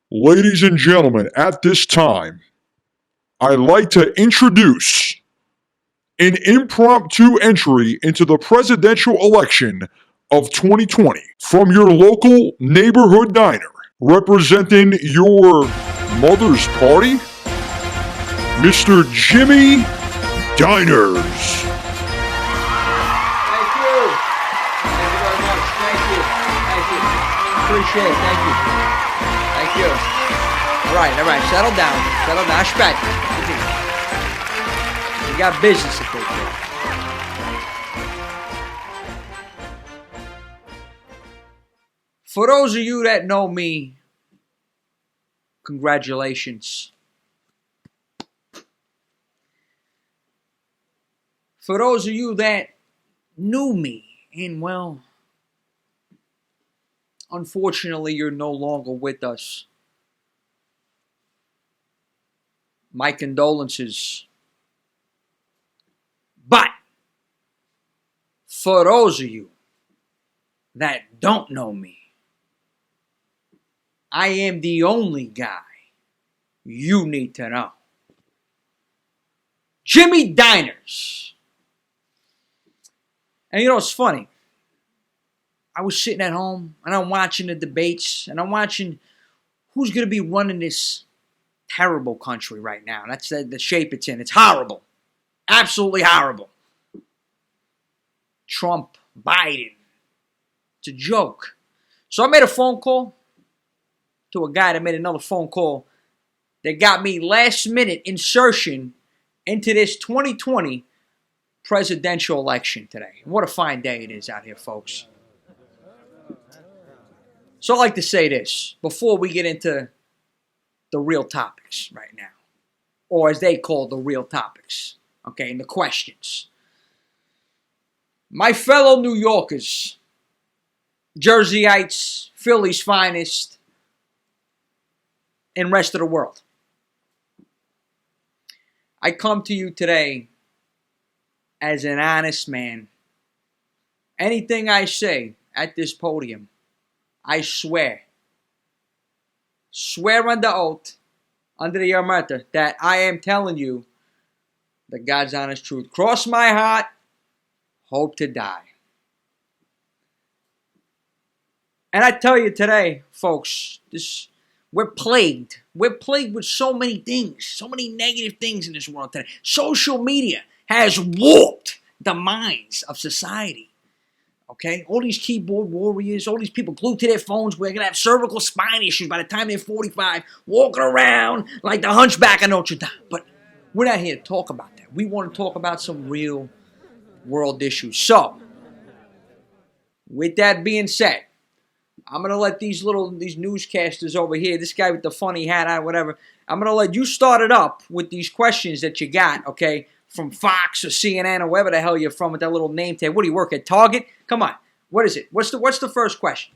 Ladies and gentlemen, at this time, I'd like to introduce an impromptu entry into the presidential election of 2020 from your local neighborhood diner, representing your mother's party, Mr. Jimmy Diners. Thank you. Thank you very much. Thank you. Thank you. Appreciate it. Thank you. Thank you. All right. Settle down. Settle down. Aspetta. We got business to take care of. For those of you that know me, congratulations. For those of you that knew me, and well, unfortunately, you're no longer with us. My condolences. But for those of you that don't know me, I am the only guy you need to know. Jimmy Diners. And you know, it's funny. I was sitting at home and I'm watching the debates and I'm watching who's going to be running this terrible country right now. That's the shape it's in. It's horrible. Absolutely horrible. Trump, Biden. It's a joke. So I made a phone call to a guy that made another phone call that got me last minute insertion into this 2020 presidential election today. And what a fine day it is out here, folks. So I like to say this before we get into the real topics right now, or as they call the real topics, okay, and the questions. My fellow New Yorkers, Jerseyites, Philly's finest, and rest of the world. I come to you today as an honest man. Anything I say at this podium, I swear under oath, under the Omerta, that I am telling you the God's honest truth. Cross my heart, hope to die. And I tell you today, folks, we're plagued. We're plagued with so many things, so many negative things in this world today. Social media has warped the minds of society. Okay? All these keyboard warriors, all these people glued to their phones, we're going to have cervical spine issues by the time they're 45, walking around like the hunchback of Notre Dame. But we're not here to talk about that. We want to talk about some real world issues. So, with that being said, I'm going to let these newscasters over here, this guy with the funny hat on, whatever, I'm going to let you start it up with these questions that you got, okay, from Fox or CNN or wherever the hell you're from with that little name tag. What do you work at, Target? Come on. What is it? What's the first question?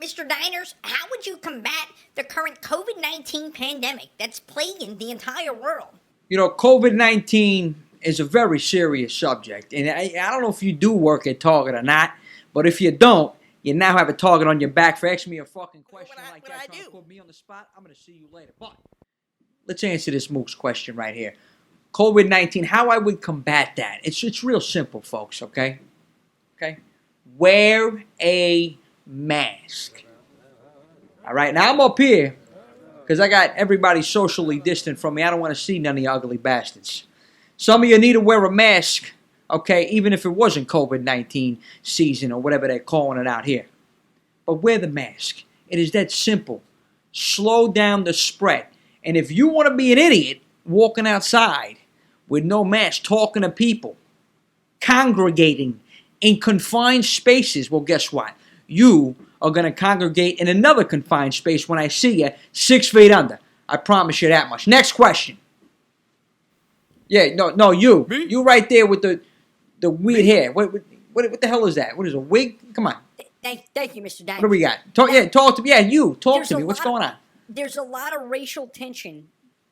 Mr. Diners, how would you combat the current COVID-19 pandemic that's plaguing the entire world? You know, COVID-19 is a very serious subject. And I don't know if you do work at Target or not, but if you don't, you now have a target on your back for asking me a fucking question like that. Trying to put me on the spot. I'm going to see you later. But let's answer this Mook's question right here. COVID-19, how I would combat that. It's real simple, folks, okay? Okay? Wear a mask. All right? Now, I'm up here because I got everybody socially distant from me. I don't want to see none of you ugly bastards. Some of you need to wear a mask, okay, even if it wasn't COVID-19 season or whatever they're calling it out here. But wear the mask. It is that simple. Slow down the spread. And if you want to be an idiot walking outside with no mask, talking to people, congregating in confined spaces, well, guess what? You are going to congregate in another confined space when I see you 6 feet under. I promise you that much. Next question. Yeah, no, you. Me? You right there with the weird hair. What the hell is that? What is a wig? Come on. Thank you, Mr. Diners. What do we got? Talk to me. Yeah, you. Talk to me. What's going on? There's a lot of racial tension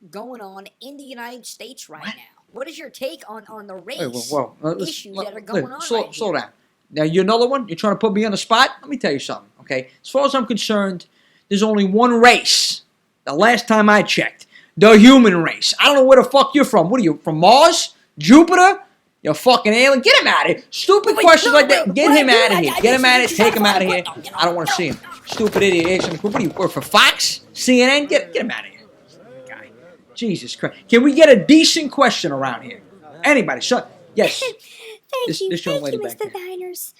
going on in the United States right now. What is your take on the race issues that are going on right Slow here? down. Now, you another one? You're trying to put me on the spot? Let me tell you something, okay? As far as I'm concerned, there's only one race The last time I checked. The human race. I don't know where the fuck you're from. What are you, from Mars? Jupiter? You're fucking alien. Get him out of here. Stupid questions like that. Get him out of here. Get him out of here. Take him out of here. I don't want to see him. Stupid idiot. What do you work for, Fox? CNN? Get him out of here. Guy. Jesus Christ. Can we get a decent question around here? Anybody? Shut. Yes. Thank you, Mr. Diners.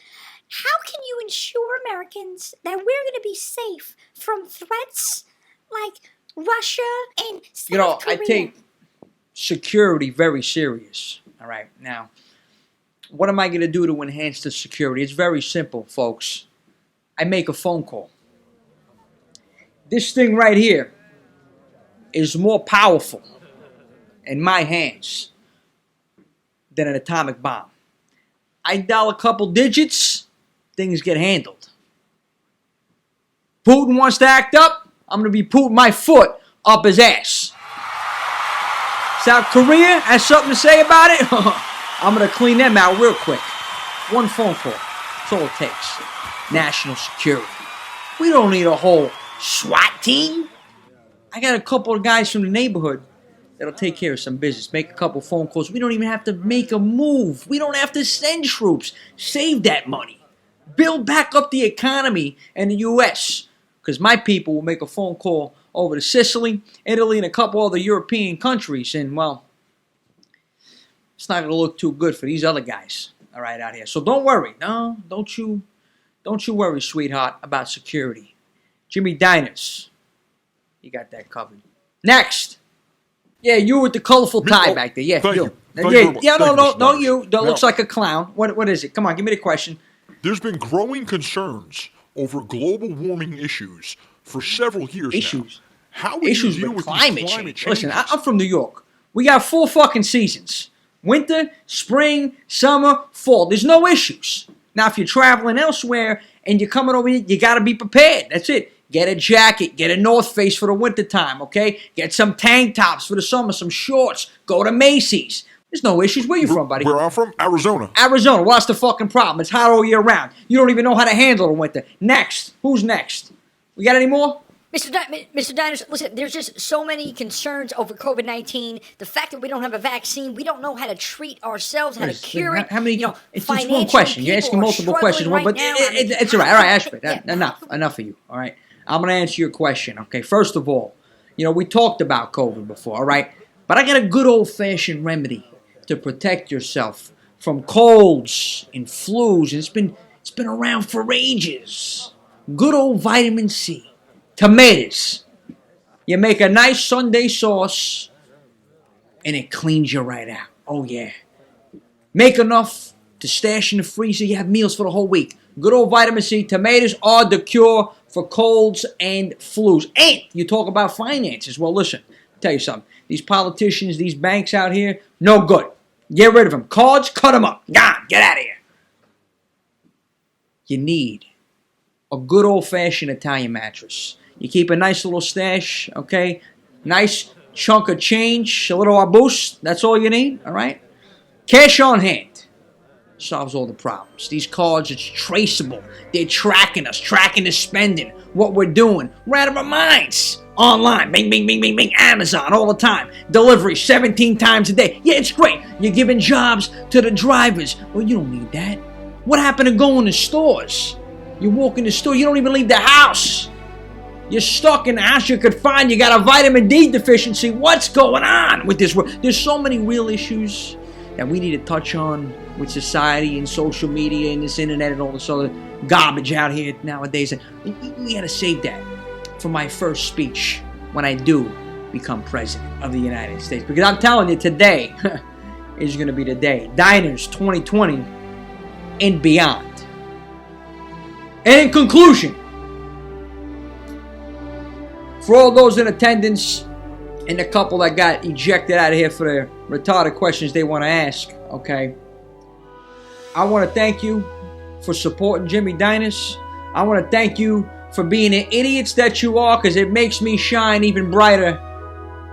How can you ensure Americans that we're going to be safe from threats like Russia and South Korea? I take security very serious. All right, now, what am I going to do to enhance the security? It's very simple, folks. I make a phone call. This thing right here is more powerful in my hands than an atomic bomb. I dial a couple digits, things get handled. Putin wants to act up, I'm going to be putting my foot up his ass. South Korea has something to say about it? I'm going to clean them out real quick. One phone call. That's all it takes. National security. We don't need a whole SWAT team. I got a couple of guys from the neighborhood that'll take care of some business. Make a couple phone calls. We don't even have to make a move. We don't have to send troops. Save that money. Build back up the economy in the U.S. Because my people will make a phone call over to Sicily, Italy, and a couple other European countries. And, well, it's not going to look too good for these other guys, all right, out here. So don't worry. No, don't you worry, sweetheart, about security. Jimmy Diners, you got that covered. Next. Yeah, you with the colorful tie back there. Yeah, Thank you. you. Thank you very much. Yeah, Thank no, you, you. That Now- looks like a clown. What is it? Come on, give me the question. There's been growing concerns over global warming issues for several years now. Issues? How would Issues you deal with with climate these change. climate changes? Listen, I'm from New York. We got 4 fucking seasons. Winter, spring, summer, fall. There's no issues. Now, if you're traveling elsewhere and you're coming over here, you got to be prepared. That's it. Get a jacket. Get a North Face for the winter time, okay? Get some tank tops for the summer, some shorts. Go to Macy's. There's no issues. Where you from, buddy? Where I'm from? Arizona. Arizona. What's the fucking problem? It's hot all year round. You don't even know how to handle the winter. Next. Who's next? We got any more? Mr. Diners, listen, there's just so many concerns over COVID-19. The fact that we don't have a vaccine, we don't know how to treat ourselves, how to cure it. How many? It's just one financial question. You're people asking are multiple questions. struggling But right now. it's all right. All right, Ashford. Yeah. Enough of you. All right. I'm going to answer your question. Okay. First of all, we talked about COVID before. All right. But I got a good old-fashioned remedy to protect yourself from colds and flus. And it's been around for ages. Good old vitamin C. Tomatoes. You make a nice Sunday sauce, and it cleans you right out. Oh, yeah. Make enough to stash in the freezer. You have meals for the whole week. Good old vitamin C. Tomatoes are the cure for colds and flus. And you talk about finances. Well, listen, I'll tell you something. These politicians, these banks out here, no good. Get rid of them. Cards, cut them up. Gone. Get out of here. You need a good old-fashioned Italian mattress. You keep a nice little stash, okay? Nice chunk of change, a little arbus. That's all you need, all right? Cash on hand solves all the problems. These cards, it's traceable. They're tracking us, tracking the spending, what we're doing. We're out of our minds. Online, bing, bing, bing, bing, bing, Amazon all the time. Delivery 17 times a day. Yeah, it's great. You're giving jobs to the drivers. Well, you don't need that. What happened to going to stores? You walk in the store, you don't even leave the house. You're stuck in the house you could find. You got a vitamin D deficiency. What's going on with this world? There's so many real issues that we need to touch on with society and social media and this internet and all this other garbage out here nowadays. We got to save that for my first speech when I do become president of the United States. Because I'm telling you, today is going to be the day. Diners 2020 and beyond. And in conclusion, for all those in attendance and the couple that got ejected out of here for the retarded questions they want to ask, okay, I want to thank you for supporting Jimmy Diners. I want to thank you for being the idiots that you are, because it makes me shine even brighter.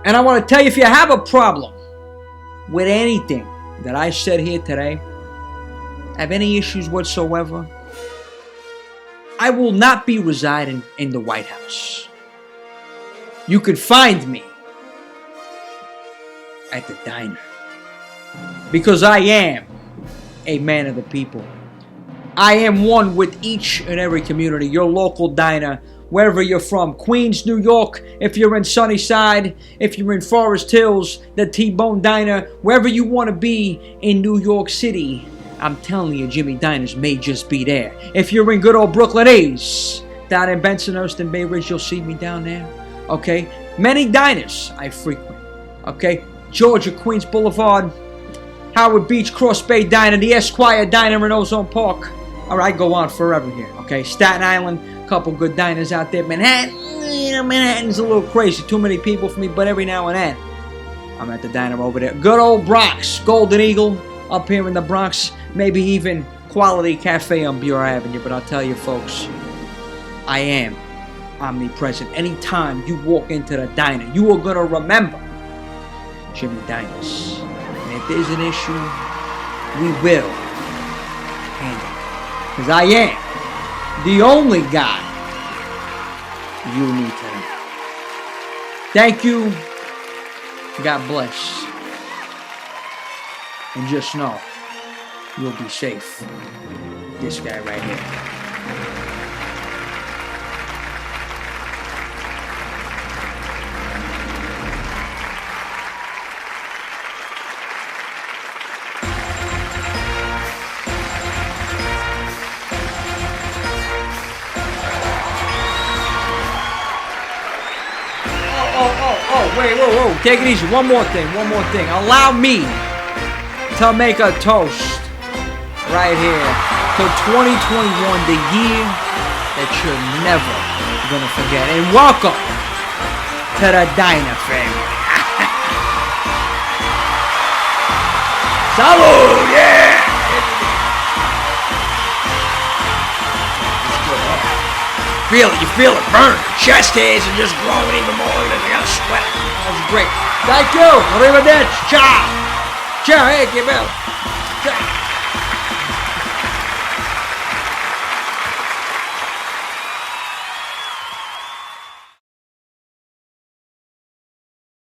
And I want to tell you, if you have a problem with anything that I said here today, have any issues whatsoever, I will not be residing in the White House. you could find me at the diner. Because I am a man of the people. I am one with each and every community. Your local diner, wherever you're from. Queens, New York, if you're in Sunnyside, if you're in Forest Hills, the T-Bone Diner, wherever you want to be in New York City, I'm telling you, Jimmy Diners may just be there. If you're in good old Brooklyn A's, down in Bensonhurst and Bay Ridge, you'll see me down there. Okay? Many diners I frequent. Okay? Georgia, Queens Boulevard, Howard Beach, Cross Bay Diner, the Esquire Diner in Ozone Park. All right, go on forever here. Okay? Staten Island, a couple good diners out there. Manhattan, Manhattan's a little crazy. Too many people for me, but every now and then, I'm at the diner over there. Good old Bronx, Golden Eagle, up here in the Bronx. Maybe even Quality Cafe on Bureau Avenue. But I'll tell you, folks, I am omnipresent. Anytime you walk into the diner, you are going to remember Jimmy Diners. And if there's an issue, we will handle it. Because I am the only guy you need to know. Thank you. God bless. And just know, you'll be safe. This guy right here. Wait, whoa. Take it easy. One more thing. Allow me to make a toast right here to 2021, the year that you're never gonna forget. And welcome to the Diner family. Salud, yeah! You feel it burn. Chest hairs are just growing even more. I got a sweat. That was great. Thank you. Arrivederci. Ciao. Ciao. Hey, give it. Ciao.